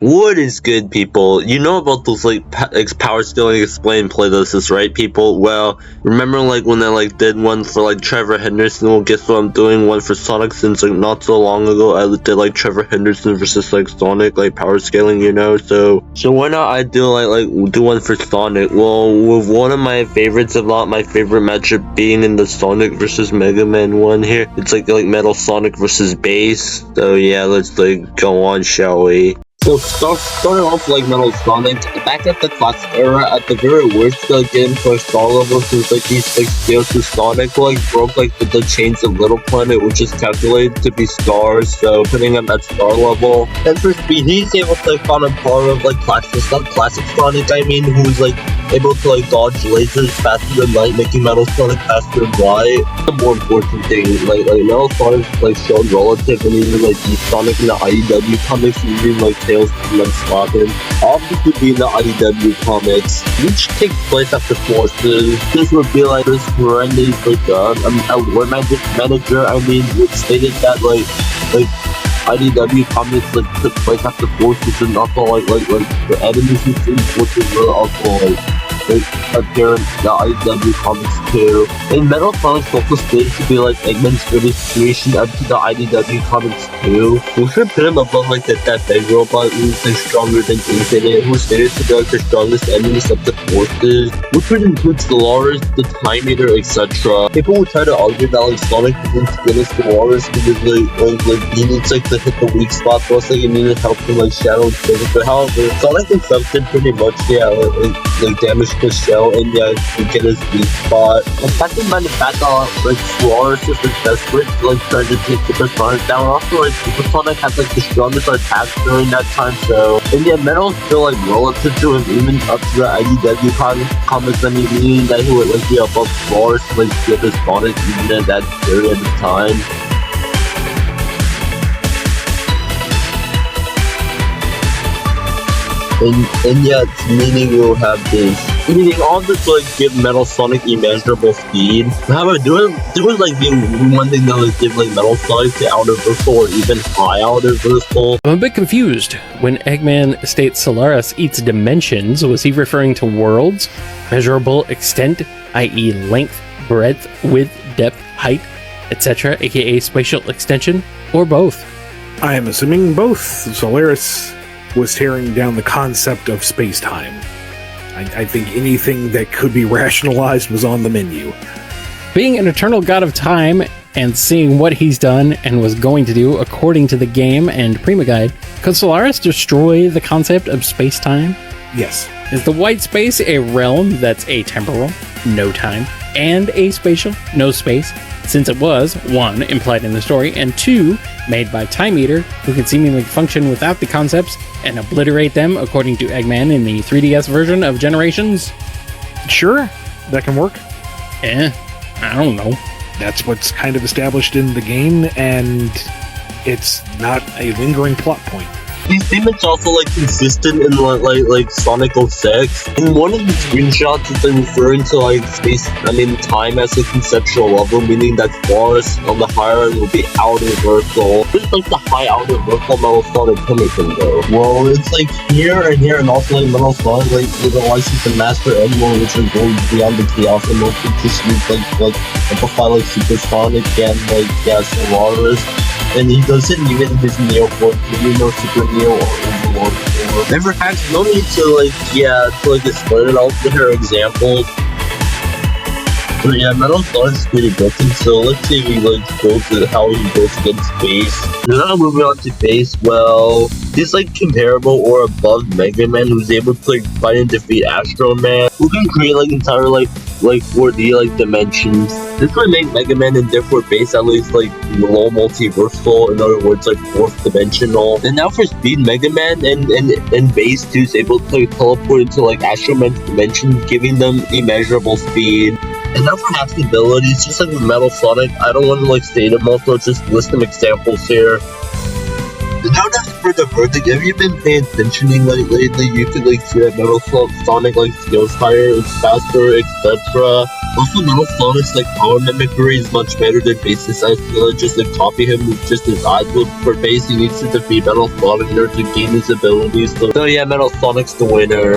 What is good, people? You know about those power scaling explained playlists, right, people? Well, remember when I did one for Trevor Henderson? Well, guess what? I'm doing one for Sonic since not so long ago. I did Trevor Henderson versus Sonic power scaling, So why not I do do one for Sonic? Well, with one of my favorites, if not my favorite matchup, being in the Sonic versus Mega Man one here. It's like Metal Sonic versus Bass. So yeah, let's go on, shall we? So starting off Metal Sonic, back at the classic era, at the very worst, getting to a star level since these scales to Sonic broke the chains of Little Planet, which is calculated to be stars, so putting him at star level. And for speed, he's able to on a par of classic Sonic, who's able to dodge lasers faster than light, making Metal Sonic faster than light. The more important thing, Metal Sonic's shown relative, and even Deep Sonic in the IDW comics, even Tails and Slapping. Obviously being the IDW comics, which takes place after Forces. This would be this horrendous a war manager, which stated that IDW comics took place after Forces, and also the enemies in Forces were also appear in the IDW comics too. And Metal Sonic's also stated to be Eggman's greatest creation up to the IDW comics too. We should put him above the Death Egg robot, who's stronger than Infinite, who's stated to be the strongest enemies of the Forces, which would include Solaris, the Time Eater, etc. People would try to argue that Sonic isn't good as Solaris because he needs to hit the weak spot, plus he needed help from Shadow and Silver. But however, Sonic himself did pretty much damage the shell and to get his weak spot. In fact, he might have backed out Solaris is desperate trying to take Super Sonic down. Also Super Sonic had the strongest attacks during that time, so and Metal's still relative to him, even up to the IDW comics, meaning that he would be above Solaris to get his Sonic even at that period of time. And yet, meaning we'll have this. Meaning all this give Metal Sonic immeasurable speed. However, there was the one thing that would give Metal Sonic the outer versal or even high outer versal. I'm a bit confused. When Eggman states Solaris eats dimensions, was he referring to worlds, measurable extent, i.e. length, breadth, width, depth, height, etc., aka spatial extension, or both? I am assuming both. Solaris was tearing down the concept of space-time. I think anything that could be rationalized was on the menu. Being an eternal god of time and seeing what he's done and was going to do according to the game and Prima Guide, could Solaris destroy the concept of space-time? Yes. Is the white space a realm that's atemporal, no time, and aspatial, no space, since it was, 1, implied in the story, and 2, made by Time Eater, who can seemingly function without the concepts and obliterate them according to Eggman in the 3DS version of Generations? Sure, that can work. I don't know. That's what's kind of established in the game, and it's not a lingering plot point. These statements also consistent in Sonic 06. In one of the screenshots, it's referring to space, time as a conceptual level, meaning that Solaris on the higher end will be outer versal. It's the high outer versal Metal Sonic Pinnacle though. Well, it's here and here, and also Metal Sonic with a license to Master Emerald, which are going beyond the chaos and mostly just use amplify Super Sonic and Solaris. And he doesn't even his Neo form, Super Neo or Overlord. Never has no need to explain it out with her examples. But yeah, Metal Sonic's pretty broken, so let's see if he go to how he goes against Bass. Now moving on to Bass, well, he's comparable or above Mega Man, who's able to fight and defeat Astro Man, who can create entire 4D dimensions. This would make Mega Man and therefore Bass at least low multiversal, in other words fourth dimensional. And now for speed, Mega Man and Bass 2 is able to teleport into Astro Man's dimension, giving them immeasurable speed. And now for Hack's abilities, just with Metal Sonic, I don't want to state them all, so just list some examples here. And now that's for the verdict. Have you been paying attention lately? You could see that Metal Sonic skills higher, it's faster, etc. Also, Metal Sonic's like power mimicry is much better than Base's. I feel like just like copy him with just his eyes. But for Base, he needs to defeat Metal Sonic in order to gain his abilities. So yeah, Metal Sonic's the winner.